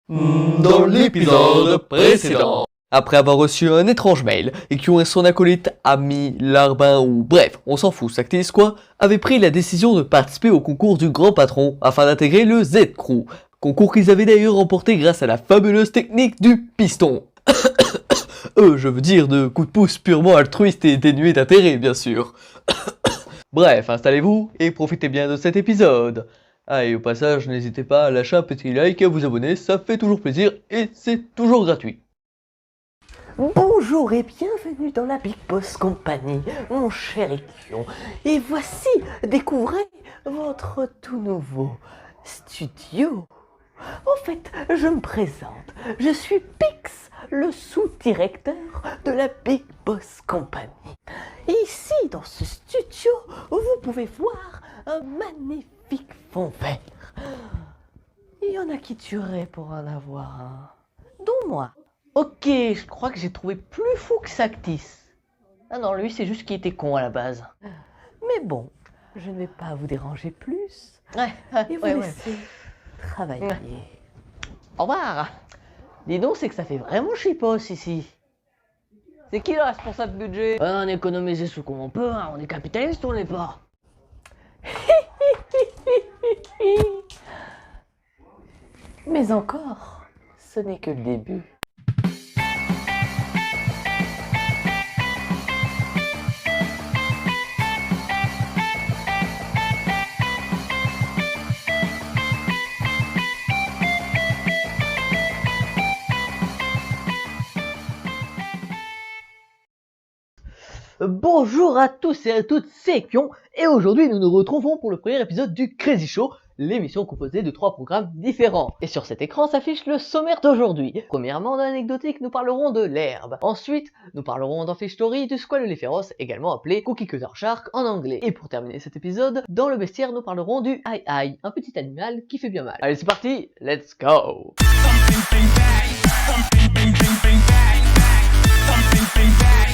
Dans l'épisode précédent. Après avoir reçu un étrange mail et qui son acolyte, ami, larbin ou bref, on s'en fout, Sactis quoi, avait pris la décision de participer au concours du grand patron afin d'intégrer le Z-Crew. Concours qu'ils avaient d'ailleurs remporté grâce à la fabuleuse technique du piston. Je veux dire de coups de pouce purement altruiste et dénué d'intérêt, bien sûr. Bref, installez-vous et profitez bien de cet épisode. Ah, et au passage, n'hésitez pas à lâcher un petit like et à vous abonner, ça fait toujours plaisir et c'est toujours gratuit. Bonjour et bienvenue dans la Big Boss Company, mon cher Ekion. Et voici, découvrez votre tout nouveau studio. En fait, je me présente, je suis Pix, le sous-directeur de la Big Boss Company. Et ici, dans ce studio, vous pouvez voir un magnifique fond vert. Il y en a qui tueraient pour en avoir un, dont moi. Ok, je crois que j'ai trouvé plus fou que Sactis. Ah non, lui c'est juste qu'il était con à la base. Mais bon, je ne vais pas vous déranger plus. Et vous laisser travailler. Au revoir. Dis donc, c'est que ça fait vraiment chipos ici. C'est qui le responsable budget? On économise ce qu'on peut, hein. On est capitaliste ou on n'est pas? Mais encore, ce n'est que le début. Bonjour à tous et à toutes, c'est Kion, et aujourd'hui nous nous retrouvons pour le premier épisode du Crazy Show, l'émission composée de 3 programmes différents. Et sur cet écran s'affiche le sommaire d'aujourd'hui. Premièrement, dans l'anecdotique, nous parlerons de l'herbe. Ensuite, nous parlerons dans Fish Story du squale les féroces, également appelé Cookie Cutter Shark en anglais. Et pour terminer cet épisode, dans le bestiaire, nous parlerons du Ai, un petit animal qui fait bien mal. Allez, c'est parti, let's go!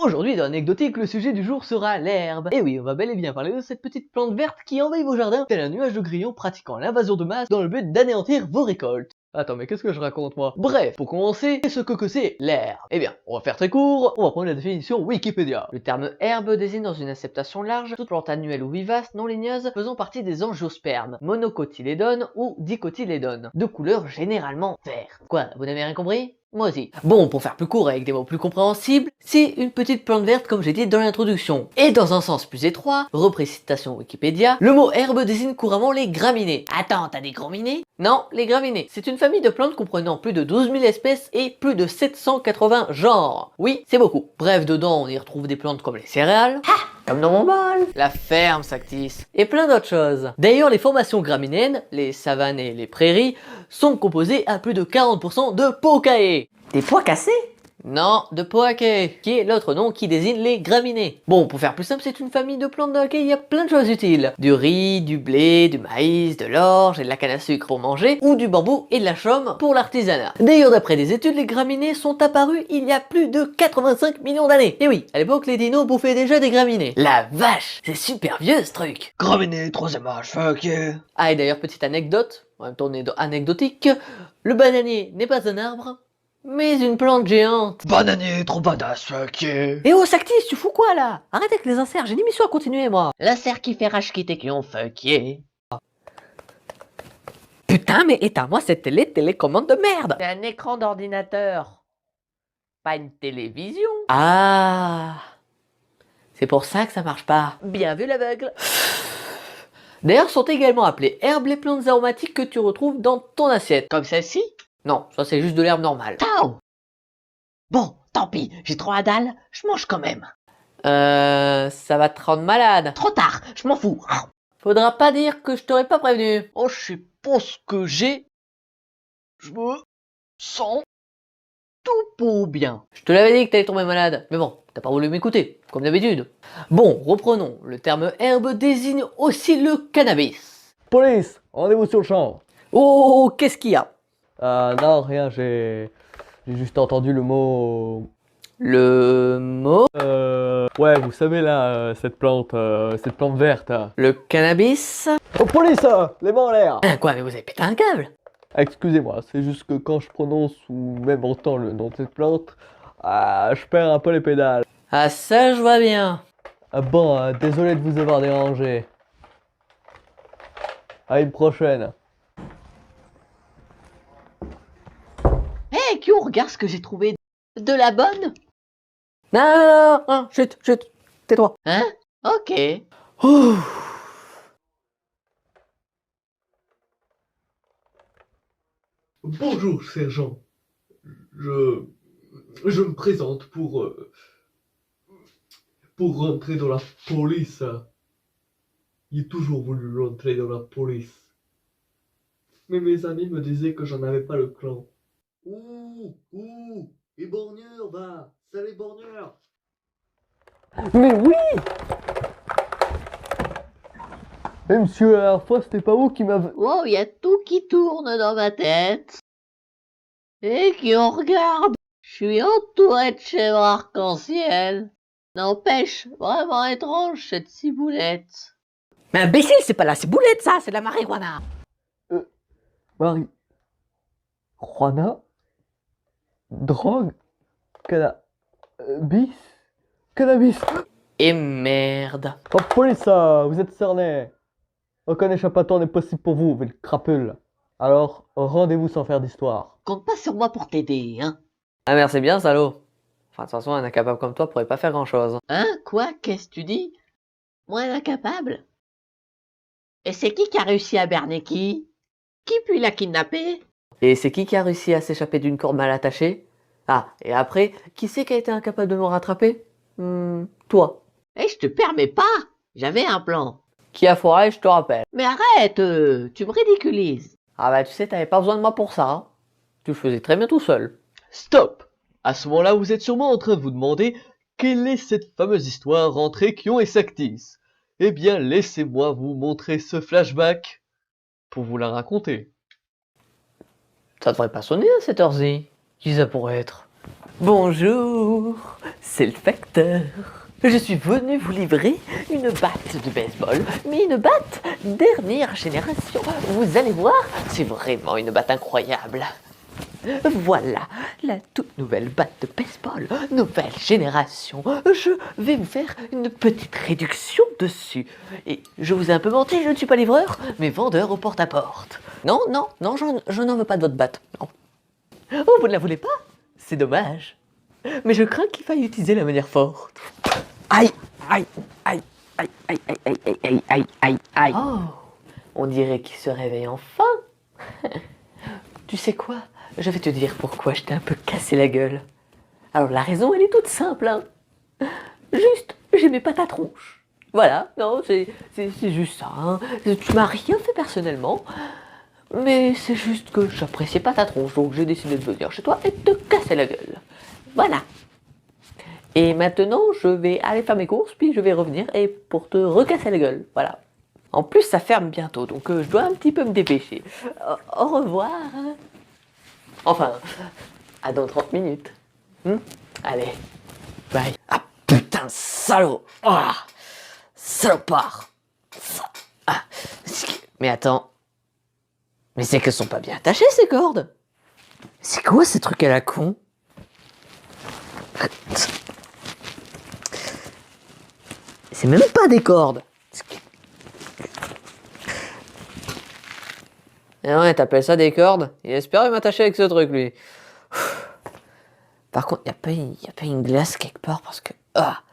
Aujourd'hui dans l'anecdotique, le sujet du jour sera l'herbe. Et oui, on va bel et bien parler de cette petite plante verte qui envahit vos jardins tel un nuage de grillons pratiquant l'invasion de masse dans le but d'anéantir vos récoltes. Attends, mais qu'est-ce que je raconte moi? Bref, pour commencer, qu'est-ce que c'est l'herbe? Eh bien, on va faire très court, on va prendre la définition Wikipédia. Le terme herbe désigne dans une acceptation large toute plante annuelle ou vivace non ligneuse faisant partie des angiospermes, monocotylédones ou dicotylédones, de couleur généralement verte. Quoi, vous n'avez rien compris? Moi aussi. Bon, pour faire plus court avec des mots plus compréhensibles, c'est une petite plante verte comme j'ai dit dans l'introduction. Et dans un sens plus étroit, reprécitation Wikipédia, le mot herbe désigne couramment les graminées. Attends, t'as des graminées? Non, les graminées. C'est une famille de plantes comprenant plus de 12 000 espèces et plus de 780 genres. Oui, c'est beaucoup. Bref, dedans on y retrouve des plantes comme les céréales, comme dans mon bol, la ferme Sactis, et plein d'autres choses. D'ailleurs, les formations graminéennes, les savanes et les prairies, sont composées à plus de 40% de poaceae. Des pois cassés? Non, de poaceae, qui est l'autre nom qui désigne les graminées. Bon, pour faire plus simple, c'est une famille de plantes dans laquelle il y a plein de choses utiles. Du riz, du blé, du maïs, de l'orge et de la canne à sucre pour manger, ou du bambou et de la chaume pour l'artisanat. D'ailleurs, d'après des études, les graminées sont apparues il y a plus de 85 millions d'années. Et oui, à l'époque, les dinos bouffaient déjà des graminées. La vache, c'est super vieux ce truc. Graminées, troisième âge, fuck yeah. Ah, et d'ailleurs, petite anecdote, en même temps anecdotique, le bananier n'est pas un arbre, mais une plante géante. Bananier, trop badass, fuck yeah. Eh oh Sactis, tu fous quoi là? Arrête avec les inserts, j'ai une émission à continuer moi. L'insert qui fait rage quitter Kion, fuck yeah. Putain, mais éteins-moi cette télécommande de merde. C'est un écran d'ordinateur, pas une télévision. Ah, c'est pour ça que ça marche pas. Bien vu l'aveugle. D'ailleurs, sont également appelées herbes les plantes aromatiques que tu retrouves dans ton assiette. Comme celle-ci? Non, ça c'est juste de l'herbe normale. Tao. Bon, tant pis, j'ai trop la dalle, je mange quand même. Ça va te rendre malade. Trop tard, je m'en fous. Faudra pas dire que je t'aurais pas prévenu. Oh, je sais pas ce que j'ai. Je me sens tout pour bien. Je te l'avais dit que t'allais tomber malade, mais bon, t'as pas voulu m'écouter, comme d'habitude. Bon, reprenons. Le terme herbe désigne aussi le cannabis. Police, rendez-vous sur le champ. Oh, qu'est-ce qu'il y a? Non, rien, j'ai juste entendu le mot... Le mot? Ouais, vous savez là, cette plante verte. Le cannabis? Oh, police, les mains en l'air. Quoi, mais vous avez pété un câble? Excusez-moi, c'est juste que quand je prononce ou même entends le nom de cette plante, je perds un peu les pédales. Ah ça, je vois bien. Ah bon, désolé de vous avoir dérangé. À une prochaine. Hé, Kyo, regarde ce que j'ai trouvé. De la bonne? Non, non, non, non, chut, chut, tais-toi. Hein? Ok. Ouh. Bonjour, sergent. Je, je me présente pour rentrer dans la police. J'ai toujours voulu rentrer dans la police. Mais mes amis me disaient que j'en avais pas le clan. Ouh, les borgneurs, va, c'est les borgneurs. Mais oui! Et monsieur, la dernière fois, c'était pas vous qui m'avez... Wow, il y a tout qui tourne dans ma tête. Et Kyo, regarde. Je suis entouré de chèvres arc-en-ciel. N'empêche, vraiment étrange cette ciboulette. Mais imbécile, c'est pas la ciboulette, ça, c'est de la marijuana. Marie... Juana? Drogue? Cannabis? Cannabis? Et merde. Oh, police, vous êtes cerné. Aucun échappatoire n'est possible pour vous, ville crapule. Alors, rendez-vous sans faire d'histoire. Compte pas sur moi pour t'aider, hein. Ah merci bien, salaud. Enfin, de toute façon, un incapable comme toi pourrait pas faire grand-chose. Hein? Quoi? Qu'est-ce que tu dis? Moi, incapable? Et c'est qui a réussi à berner qui? Qui puis l'a kidnappé? Et c'est qui a réussi à s'échapper d'une corde mal attachée? Ah, et après, qui c'est qui a été incapable de me rattraper? Toi. Eh, je te permets pas. J'avais un plan. Qui a foiré, je te rappelle. Mais arrête, tu me ridiculises. Ah bah tu sais, t'avais pas besoin de moi pour ça. Hein. Tu le faisais très bien tout seul. Stop! À ce moment-là, vous êtes sûrement en train de vous demander quelle est cette fameuse histoire entre Ekion et Saktis. Eh bien, laissez-moi vous montrer ce flashback pour vous la raconter. Ça devrait pas sonner à cette heure-ci. Qui ça pourrait être? Bonjour, c'est le facteur. Je suis venu vous livrer une batte de baseball, mais une batte dernière génération. Vous allez voir, c'est vraiment une batte incroyable. Voilà, la toute nouvelle batte de baseball, nouvelle génération. Je vais vous faire une petite réduction dessus. Et je vous ai un peu menti, je ne suis pas livreur, mais vendeur au porte-à-porte. Non, non, non, je n'en veux pas de votre batte. Non. Oh, vous ne la voulez pas? C'est dommage. Mais je crains qu'il faille utiliser la manière forte. Aïe, aïe, aïe, aïe, aïe, aïe, aïe, aïe, aïe, aïe, aïe. Oh, on dirait qu'il se réveille enfin. Tu sais quoi? Je vais te dire pourquoi je t'ai un peu cassé la gueule. Alors la raison, elle est toute simple. Hein. Juste, j'aimais pas ta tronche. Voilà, non, c'est juste ça. Hein. Tu m'as rien fait personnellement. Mais c'est juste que j'appréciais pas ta tronche, donc j'ai décidé de venir chez toi et de te casser la gueule. Voilà. Et maintenant, je vais aller faire mes courses, puis je vais revenir et pour te recasser la gueule. Voilà. En plus, ça ferme bientôt, donc je dois un petit peu me dépêcher. Au revoir. Enfin, à dans 30 minutes. Allez, bye. Ah putain, salaud. Ah, salopard. Ah, mais attends. Mais c'est qu'elles sont pas bien attachées ces cordes. C'est quoi ces trucs à la con? C'est même pas des cordes. Ah ouais, t'appelles ça des cordes? Il espère m'attacher avec ce truc, lui. Par contre, y a pas une glace quelque part parce que... Ah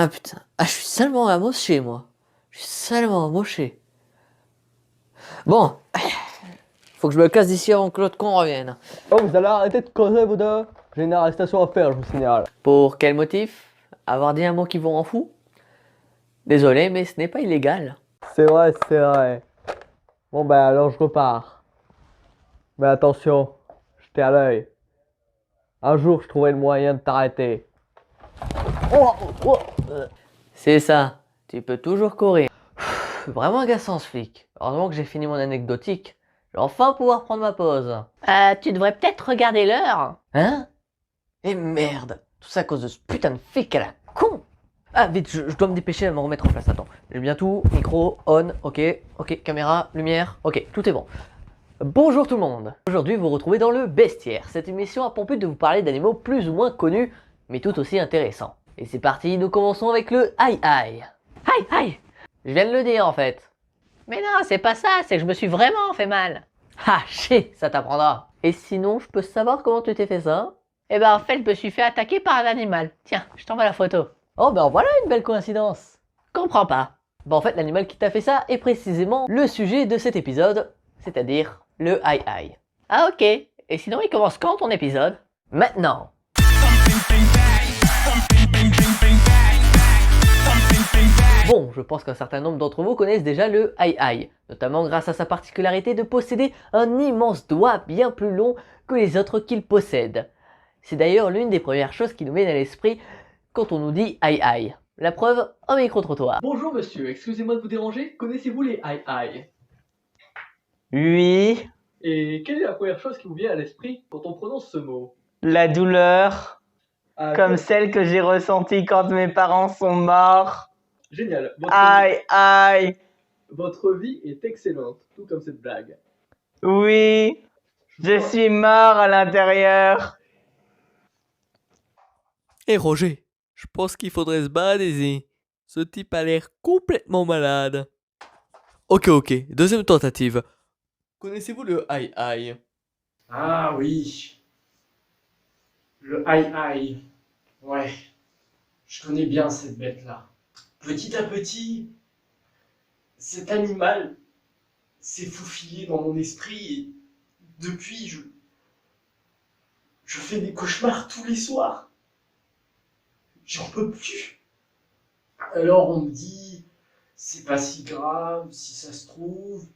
putain. Ah, je suis salement amoché, moi. Je suis salement amoché. Bon. Faut que je me casse d'ici avant que l'autre con revienne. Oh, vous allez arrêter de causer, vous deux? J'ai une arrestation à faire, je vous signale. Pour quel motif? Avoir dit un mot qui vous rend fou? Désolé, mais ce n'est pas illégal. C'est vrai, c'est vrai. Bon, ben alors je repars. Mais attention, j'étais à l'œil. Un jour, je trouverai le moyen de t'arrêter. C'est ça, tu peux toujours courir. Vraiment agaçant ce flic. Heureusement que j'ai fini mon anecdotique. Je vais enfin pouvoir prendre ma pause. Tu devrais peut-être regarder l'heure. Hein? Et merde! Tout ça à cause de ce putain de flic à la con! Ah vite, je dois me dépêcher à me remettre en place, attends. J'ai bien tout, micro, on, ok, caméra, lumière, ok, tout est bon. Bonjour tout le monde. Aujourd'hui vous vous retrouvez dans le Bestiaire. Cette émission a pour but de vous parler d'animaux plus ou moins connus, mais tout aussi intéressants. Et c'est parti, nous commençons avec le aïe-aïe. Aïe-aïe. Je viens de le dire en fait. Mais non, c'est pas ça, c'est que je me suis vraiment fait mal. Ah, chier, ça t'apprendra. Et sinon, je peux savoir comment tu t'es fait ça? Eh ben en fait, je me suis fait attaquer par un animal. Tiens, je t'envoie la photo. Oh ben voilà une belle coïncidence. Comprends pas. Bah en fait, l'animal qui t'a fait ça est précisément le sujet de cet épisode, c'est-à-dire le aïe-aïe. Ah ok. Et sinon, il commence quand ton épisode? Maintenant. Bon, je pense qu'un certain nombre d'entre vous connaissent déjà le aïe-aïe, notamment grâce à sa particularité de posséder un immense doigt bien plus long que les autres qu'il possède. C'est d'ailleurs l'une des premières choses qui nous viennent à l'esprit quand on nous dit aïe-aïe. La preuve, un micro-trottoir. Bonjour monsieur, excusez-moi de vous déranger, connaissez-vous les aïe-aïe? Oui, Et quelle est la première chose qui vous vient à l'esprit quand on prononce ce mot? la douleur, Ah, comme celle que j'ai ressentie quand mes parents sont morts. Génial, Aïe, aïe, votre vie est excellente, tout comme cette blague. oui, je suis mort à l'intérieur. Et Roger, je pense qu'il faudrait se balader. Ce type a l'air complètement malade. Ok, deuxième tentative. Connaissez-vous le aïe-aïe? Ah oui, le aïe-aïe. Ouais, je connais bien cette bête-là. Petit à petit, cet animal s'est faufilé dans mon esprit et depuis, je fais des cauchemars tous les soirs. J'en peux plus. Alors on me dit, c'est pas si grave, si ça se trouve,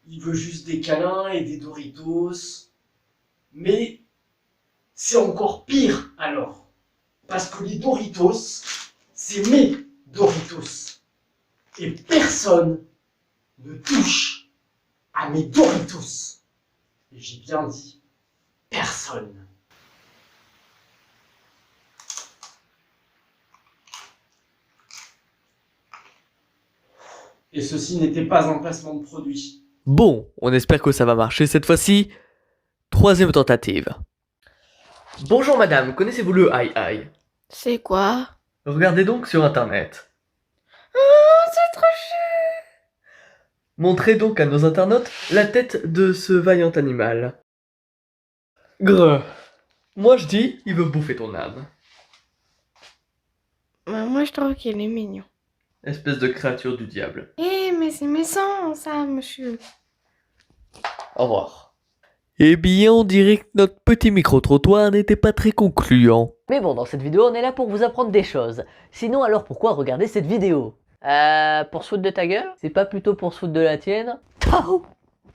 il veut juste des câlins et des Doritos. Mais c'est encore pire alors. Parce que les Doritos, c'est mes Doritos. Et personne ne touche à mes Doritos. Et j'ai bien dit, personne. Et ceci n'était pas un placement de produit. Bon, on espère que ça va marcher cette fois-ci. Troisième tentative. Bonjour madame, connaissez-vous le aïe-aïe? C'est quoi? Regardez donc sur internet. C'est trop Montrez donc à nos internautes la tête de ce vaillant animal. Grrr. Moi je dis, il veut bouffer ton âme. Moi, je trouve qu'il est mignon. Espèce de créature du diable. Mais c'est méchant, ça, monsieur. Au revoir. Eh bien, on dirait que notre petit micro-trottoir n'était pas très concluant. Mais bon, dans cette vidéo, on est là pour vous apprendre des choses. Sinon, alors pourquoi regarder cette vidéo? Pour se foutre de ta gueule? C'est pas plutôt pour se foutre de la tienne? Oh,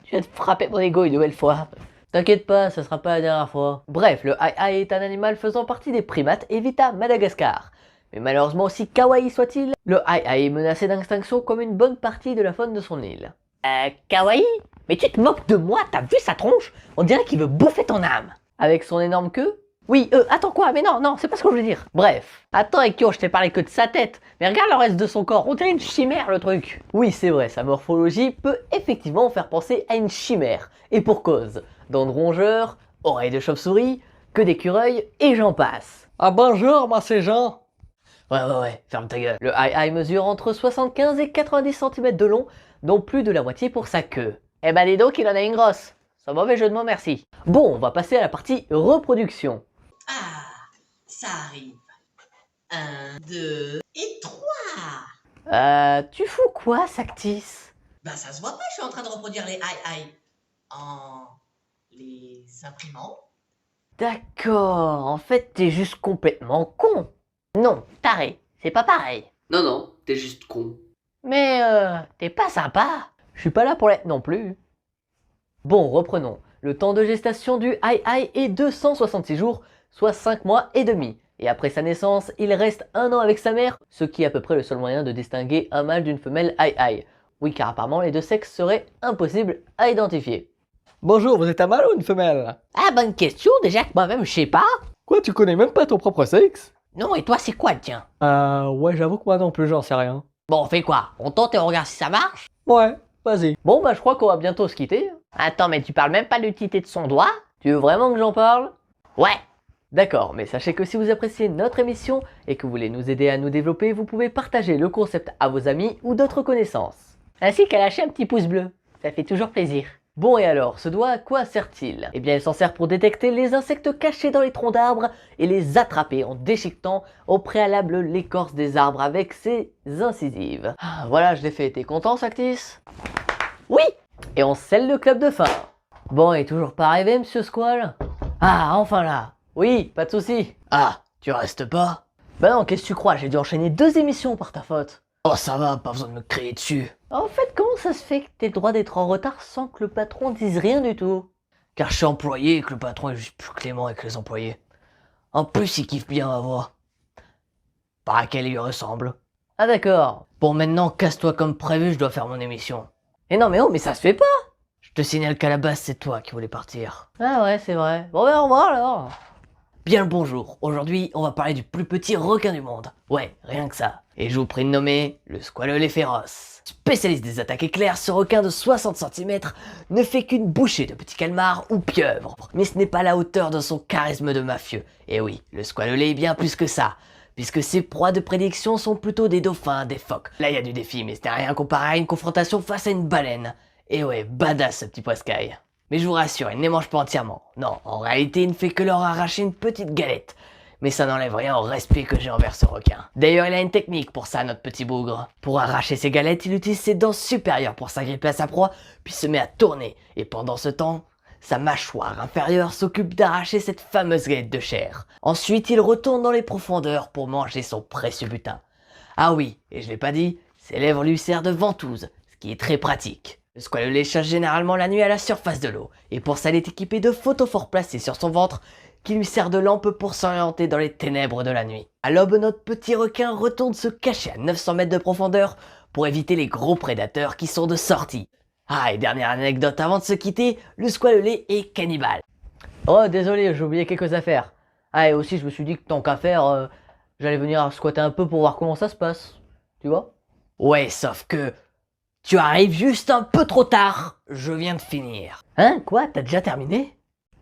tu viens de frapper mon ego une nouvelle fois. T'inquiète pas, ça sera pas la dernière fois. Bref, le aïe-aïe est un animal faisant partie des primates et vit à Madagascar. Mais malheureusement, aussi kawaii soit-il, le aïe-aïe est menacé d'extinction comme une bonne partie de la faune de son île. Kawaii? Mais tu te moques de moi, t'as vu sa tronche? On dirait qu'il veut bouffer ton âme. Avec son énorme queue? Oui, attends quoi? Mais non, c'est pas ce que je veux dire. Bref. Attends, Ekyo, je t'ai parlé que de sa tête. Mais regarde le reste de son corps, on dirait une chimère le truc. Oui, c'est vrai, sa morphologie peut effectivement faire penser à une chimère. Et pour cause. Dents de rongeur, oreilles de chauve-souris, queue d'écureuil, et j'en passe. Ah bonjour, moi c'est Jean. Ouais, ferme ta gueule. Le aïe-aïe mesure entre 75 et 90 cm de long, dont plus de la moitié pour sa queue. Eh ben dis donc, il en a une grosse. C'est un mauvais jeu de mots, merci. Bon, on va passer à la partie reproduction. Ah, ça arrive. 1, 2 et 3. Tu fous quoi, Sactis? Ben ça se voit pas, je suis en train de reproduire les aïe en les imprimant. D'accord, en fait, t'es juste complètement con. Non, taré, c'est pas pareil. Non, t'es juste con. Mais t'es pas sympa. Je suis pas là pour l'être non plus. Bon, reprenons. Le temps de gestation du aïe-aïe est 266 jours, soit 5 mois et demi. Et après sa naissance, il reste 1 an avec sa mère, ce qui est à peu près le seul moyen de distinguer un mâle d'une femelle aïe-aïe. Oui, car apparemment les deux sexes seraient impossibles à identifier. Bonjour, vous êtes un mâle ou une femelle? Ah, bonne question, déjà que moi-même je sais pas. Quoi, tu connais même pas ton propre sexe? Non, et toi c'est quoi le tien? Ouais, j'avoue que moi non plus, j'en sais rien. Bon, on fait quoi? On tente et on regarde si ça marche? Ouais, Vas-y. Bon, bah je crois qu'on va bientôt se quitter. Attends, mais tu parles même pas l'utilité de son doigt? Tu veux vraiment que j'en parle? Ouais. D'accord, mais sachez que si vous appréciez notre émission et que vous voulez nous aider à nous développer, vous pouvez partager le concept à vos amis ou d'autres connaissances. Ainsi qu'à lâcher un petit pouce bleu. Ça fait toujours plaisir. Bon et alors, ce doigt à quoi sert-il? Eh bien il s'en sert pour détecter les insectes cachés dans les troncs d'arbres et les attraper en déchiquetant au préalable l'écorce des arbres avec ses incisives. Ah, voilà, je l'ai fait, t'es content Sactis? Oui. Et on scelle le club de fin. Bon, et toujours pas arrivé monsieur Squall? Ah, enfin là. Oui, pas de soucis. Ah, tu restes pas? Bah non, qu'est-ce que tu crois? J'ai dû enchaîner 2 émissions par ta faute. Oh ça va, pas besoin de me crier dessus. En fait, comment ça se fait que t'aies le droit d'être en retard sans que le patron dise rien du tout? Car je suis employé et que le patron est juste plus clément avec les employés. En plus, il kiffe bien ma voix. Par laquelle il lui ressemble. Ah d'accord. Bon, maintenant, casse-toi comme prévu, je dois faire mon émission. Et non mais oh, mais ça se fait pas! Je te signale qu'à la base, c'est toi qui voulais partir. Ah ouais, c'est vrai. Bon ben au revoir alors. Bien le bonjour. Aujourd'hui, on va parler du plus petit requin du monde. Ouais, rien que ça. Et je vous prie de nommer le squalelet féroce. Spécialiste des attaques éclairs, ce requin de 60 cm ne fait qu'une bouchée de petits calmars ou pieuvres. Mais ce n'est pas à la hauteur de son charisme de mafieux. Et oui, le squalelet est bien plus que ça. Puisque ses proies de prédilection sont plutôt des dauphins, des phoques. Là, il y a du défi, mais ce n'est rien comparé à une confrontation face à une baleine. Et ouais, badass ce petit poiscaille. Mais je vous rassure, il ne les mange pas entièrement. Non, en réalité, il ne fait que leur arracher une petite galette. Mais ça n'enlève rien au respect que j'ai envers ce requin. D'ailleurs, il a une technique pour ça, notre petit bougre. Pour arracher ses galettes, il utilise ses dents supérieures pour s'agripper à sa proie, puis se met à tourner. Et pendant ce temps, sa mâchoire inférieure s'occupe d'arracher cette fameuse galette de chair. Ensuite, il retourne dans les profondeurs pour manger son précieux butin. Ah oui, et je l'ai pas dit, ses lèvres lui servent de ventouse, ce qui est très pratique. Le squalelet chasse généralement la nuit à la surface de l'eau, et pour ça il est équipé de photophores placés sur son ventre qui lui sert de lampe pour s'orienter dans les ténèbres de la nuit. À l'aube, notre petit requin retourne se cacher à 900 mètres de profondeur pour éviter les gros prédateurs qui sont de sortie. Ah, et dernière anecdote avant de se quitter, le squalelet est cannibale. Oh désolé, j'ai oublié quelques affaires. Ah et aussi je me suis dit que tant qu'à faire, j'allais venir squatter un peu pour voir comment ça se passe. Tu vois? Ouais, sauf que... tu arrives juste un peu trop tard, je viens de finir. Hein? Quoi? T'as déjà terminé?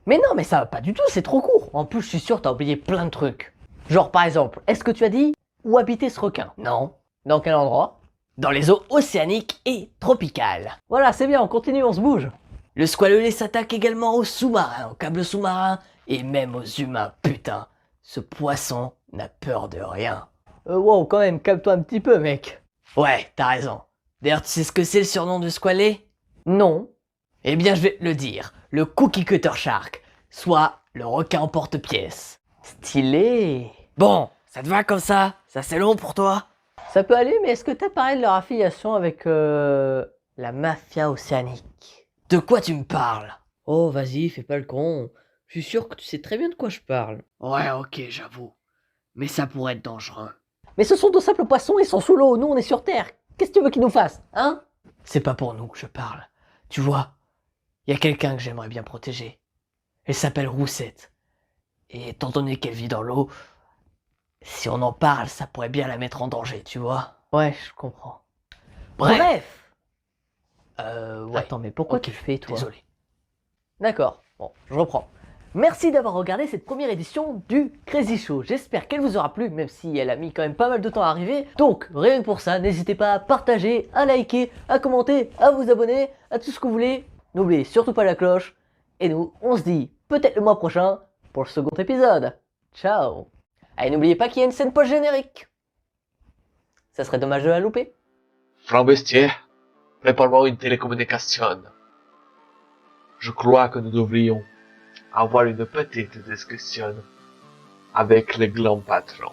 Mais non, mais ça va pas du tout, c'est trop court. En plus, je suis sûr t'as oublié plein de trucs. Genre par exemple, est-ce que tu as dit où habitait ce requin? Non. Dans quel endroit? Dans les eaux océaniques et tropicales. Voilà, c'est bien, on continue, on se bouge. Le squalelet s'attaque également aux sous-marins, aux câbles sous-marins et même aux humains, putain. Ce poisson n'a peur de rien. Wow, quand même, calme-toi un petit peu, mec. Ouais, t'as raison. D'ailleurs, tu sais ce que c'est le surnom du squalelet? Non. Eh bien, je vais te le dire. Le Cookie Cutter Shark, soit le requin en porte-pièce. Stylé. Bon, ça te va comme ça? Ça c'est long pour toi? Ça peut aller, mais est-ce que t'as parlé de leur affiliation avec la mafia océanique? De quoi tu me parles? Oh, vas-y, fais pas le con. Je suis sûr que tu sais très bien de quoi je parle. Ouais, ok, j'avoue. Mais ça pourrait être dangereux. Mais ce sont de simples poissons, ils sont sous l'eau, nous on est sur Terre. Qu'est-ce que tu veux qu'ils nous fassent, hein? C'est pas pour nous que je parle. Tu vois, il y a quelqu'un que j'aimerais bien protéger. Elle s'appelle Roussette. Et étant donné qu'elle vit dans l'eau, si on en parle, ça pourrait bien la mettre en danger, tu vois? Ouais, je comprends. Bref. Ouais. Attends, mais pourquoi tu le fais, toi? Désolé. D'accord, bon, je reprends. Merci d'avoir regardé cette première édition du Crazy Show. J'espère qu'elle vous aura plu, même si elle a mis quand même pas mal de temps à arriver. Donc, rien que pour ça, n'hésitez pas à partager, à liker, à commenter, à vous abonner, à tout ce que vous voulez. N'oubliez surtout pas la cloche. Et nous, on se dit peut-être le mois prochain pour le second épisode. Ciao. Et n'oubliez pas qu'il y a une scène post-générique. Ça serait dommage de la louper. Flambeestier, prépare-moi une télécommunication. Je crois que nous devrions avoir une petite discussion avec le grand patron.